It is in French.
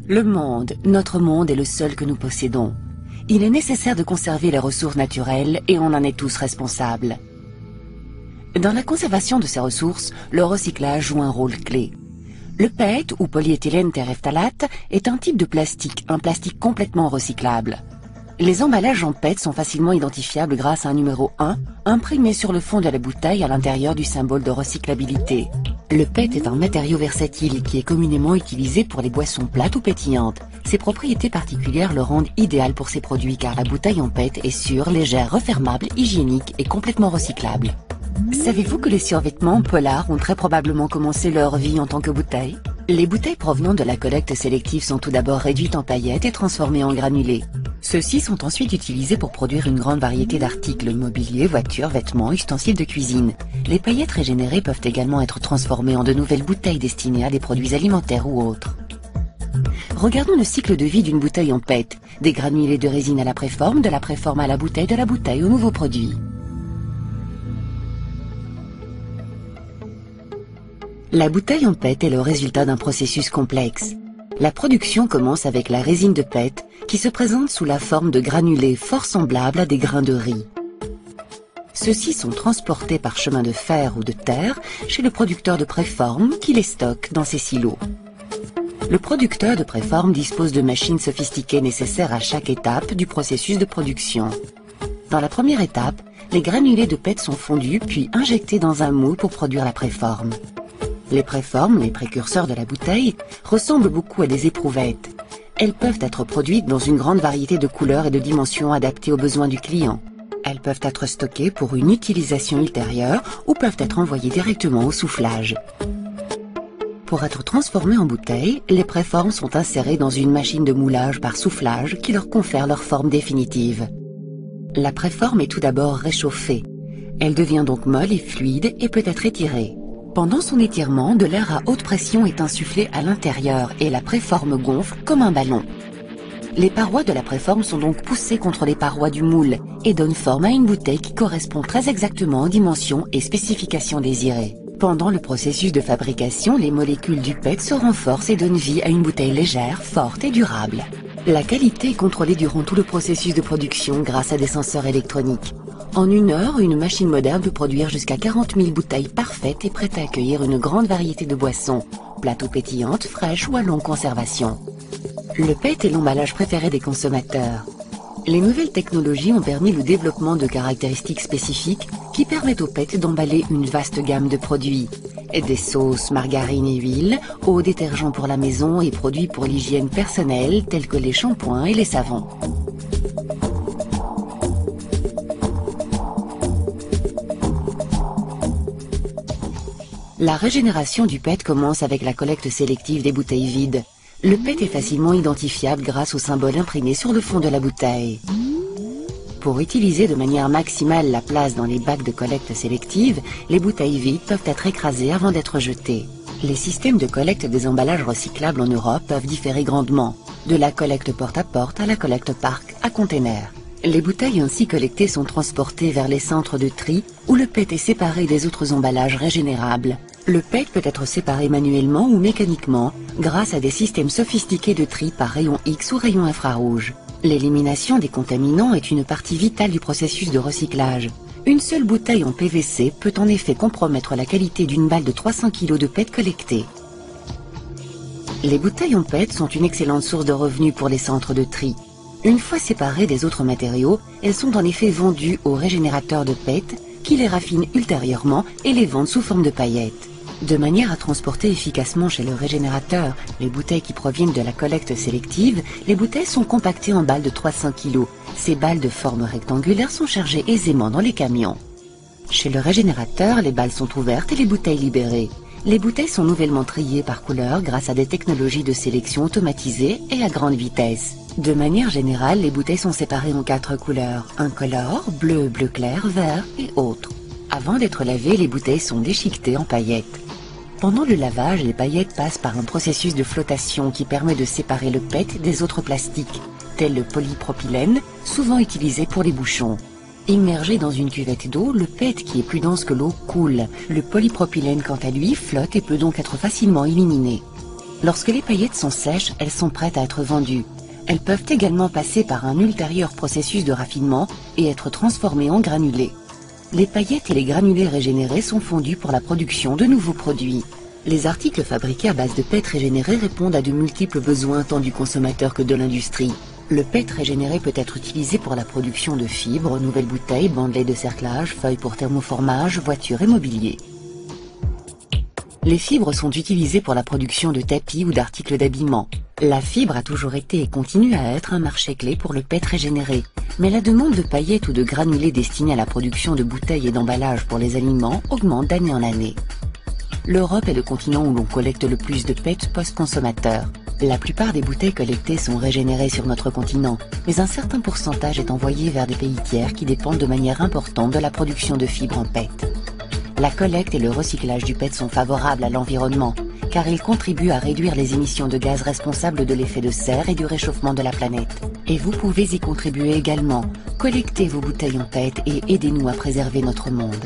Le monde, notre monde est le seul que nous possédons. Il est nécessaire de conserver les ressources naturelles et on en est tous responsables. Dans la conservation de ces ressources, le recyclage joue un rôle clé. Le PET, ou polyéthylène terephthalate, est un type de plastique, un plastique complètement recyclable. Les emballages en PET sont facilement identifiables grâce à un numéro 1 imprimé sur le fond de la bouteille à l'intérieur du symbole de recyclabilité. Le PET est un matériau versatile qui est communément utilisé pour les boissons plates ou pétillantes. Ses propriétés particulières le rendent idéal pour ces produits car la bouteille en PET est sûre, légère, refermable, hygiénique et complètement recyclable. Savez-vous que les survêtements Polar ont très probablement commencé leur vie en tant que bouteilles? Les bouteilles provenant de la collecte sélective sont tout d'abord réduites en paillettes et transformées en granulés. Ceux-ci sont ensuite utilisés pour produire une grande variété d'articles, mobilier, voitures, vêtements, ustensiles de cuisine. Les paillettes régénérées peuvent également être transformées en de nouvelles bouteilles destinées à des produits alimentaires ou autres. Regardons le cycle de vie d'une bouteille en PET, des granulés de résine à la préforme, de la préforme à la bouteille, de la bouteille au nouveau produit. La bouteille en PET est le résultat d'un processus complexe. La production commence avec la résine de PET qui se présente sous la forme de granulés fort semblables à des grains de riz. Ceux-ci sont transportés par chemin de fer ou de terre chez le producteur de préforme qui les stocke dans ses silos. Le producteur de préforme dispose de machines sophistiquées nécessaires à chaque étape du processus de production. Dans la première étape, les granulés de PET sont fondus puis injectés dans un moule pour produire la préforme. Les préformes, les précurseurs de la bouteille, ressemblent beaucoup à des éprouvettes. Elles peuvent être produites dans une grande variété de couleurs et de dimensions adaptées aux besoins du client. Elles peuvent être stockées pour une utilisation ultérieure ou peuvent être envoyées directement au soufflage. Pour être transformées en bouteilles, les préformes sont insérées dans une machine de moulage par soufflage qui leur confère leur forme définitive. La préforme est tout d'abord réchauffée. Elle devient donc molle et fluide et peut être étirée. Pendant son étirement, de l'air à haute pression est insufflé à l'intérieur et la préforme gonfle comme un ballon. Les parois de la préforme sont donc poussées contre les parois du moule et donnent forme à une bouteille qui correspond très exactement aux dimensions et spécifications désirées. Pendant le processus de fabrication, les molécules du PET se renforcent et donnent vie à une bouteille légère, forte et durable. La qualité est contrôlée durant tout le processus de production grâce à des senseurs électroniques. En 1 heure, une machine moderne peut produire jusqu'à 40 000 bouteilles parfaites et prêtes à accueillir une grande variété de boissons, plates ou pétillantes, fraîches ou à longue conservation. Le PET est l'emballage préféré des consommateurs. Les nouvelles technologies ont permis le développement de caractéristiques spécifiques qui permettent au PET d'emballer une vaste gamme de produits. Des sauces, margarines et huiles, aux détergents pour la maison et produits pour l'hygiène personnelle tels que les shampoings et les savons. La régénération du PET commence avec la collecte sélective des bouteilles vides. Le PET est facilement identifiable grâce au symbole imprimé sur le fond de la bouteille. Pour utiliser de manière maximale la place dans les bacs de collecte sélective, les bouteilles vides peuvent être écrasées avant d'être jetées. Les systèmes de collecte des emballages recyclables en Europe peuvent différer grandement, de la collecte porte à la collecte parc à container. Les bouteilles ainsi collectées sont transportées vers les centres de tri où le PET est séparé des autres emballages régénérables. Le PET peut être séparé manuellement ou mécaniquement grâce à des systèmes sophistiqués de tri par rayon X ou rayon infrarouge. L'élimination des contaminants est une partie vitale du processus de recyclage. Une seule bouteille en PVC peut en effet compromettre la qualité d'une balle de 300 kg de PET collectée. Les bouteilles en PET sont une excellente source de revenus pour les centres de tri. Une fois séparées des autres matériaux, elles sont en effet vendues aux régénérateurs de PET qui les raffinent ultérieurement et les vendent sous forme de paillettes. De manière à transporter efficacement chez le régénérateur les bouteilles qui proviennent de la collecte sélective, les bouteilles sont compactées en balles de 300 kg. Ces balles de forme rectangulaire sont chargées aisément dans les camions. Chez le régénérateur, les balles sont ouvertes et les bouteilles libérées. Les bouteilles sont nouvellement triées par couleur grâce à des technologies de sélection automatisées et à grande vitesse. De manière générale, les bouteilles sont séparées en 4 couleurs, incolores, bleu, bleu clair, vert et autres. Avant d'être lavées, les bouteilles sont déchiquetées en paillettes. Pendant le lavage, les paillettes passent par un processus de flottation qui permet de séparer le PET des autres plastiques, tel le polypropylène, souvent utilisé pour les bouchons. Immergé dans une cuvette d'eau, le PET qui est plus dense que l'eau coule. Le polypropylène quant à lui flotte et peut donc être facilement éliminé. Lorsque les paillettes sont sèches, elles sont prêtes à être vendues. Elles peuvent également passer par un ultérieur processus de raffinement et être transformées en granulés. Les paillettes et les granulés régénérés sont fondus pour la production de nouveaux produits. Les articles fabriqués à base de PET régénéré répondent à de multiples besoins tant du consommateur que de l'industrie. Le PET régénéré peut être utilisé pour la production de fibres, nouvelles bouteilles, bandelets de cerclage, feuilles pour thermoformage, voitures et mobilier. Les fibres sont utilisées pour la production de tapis ou d'articles d'habillement. La fibre a toujours été et continue à être un marché clé pour le PET régénéré. Mais la demande de paillettes ou de granulés destinés à la production de bouteilles et d'emballages pour les aliments augmente d'année en année. L'Europe est le continent où l'on collecte le plus de PET post-consommateur. La plupart des bouteilles collectées sont régénérées sur notre continent, mais un certain pourcentage est envoyé vers des pays tiers qui dépendent de manière importante de la production de fibres en PET. La collecte et le recyclage du PET sont favorables à l'environnement, car ils contribuent à réduire les émissions de gaz responsables de l'effet de serre et du réchauffement de la planète. Et vous pouvez y contribuer également. Collectez vos bouteilles en PET et aidez-nous à préserver notre monde.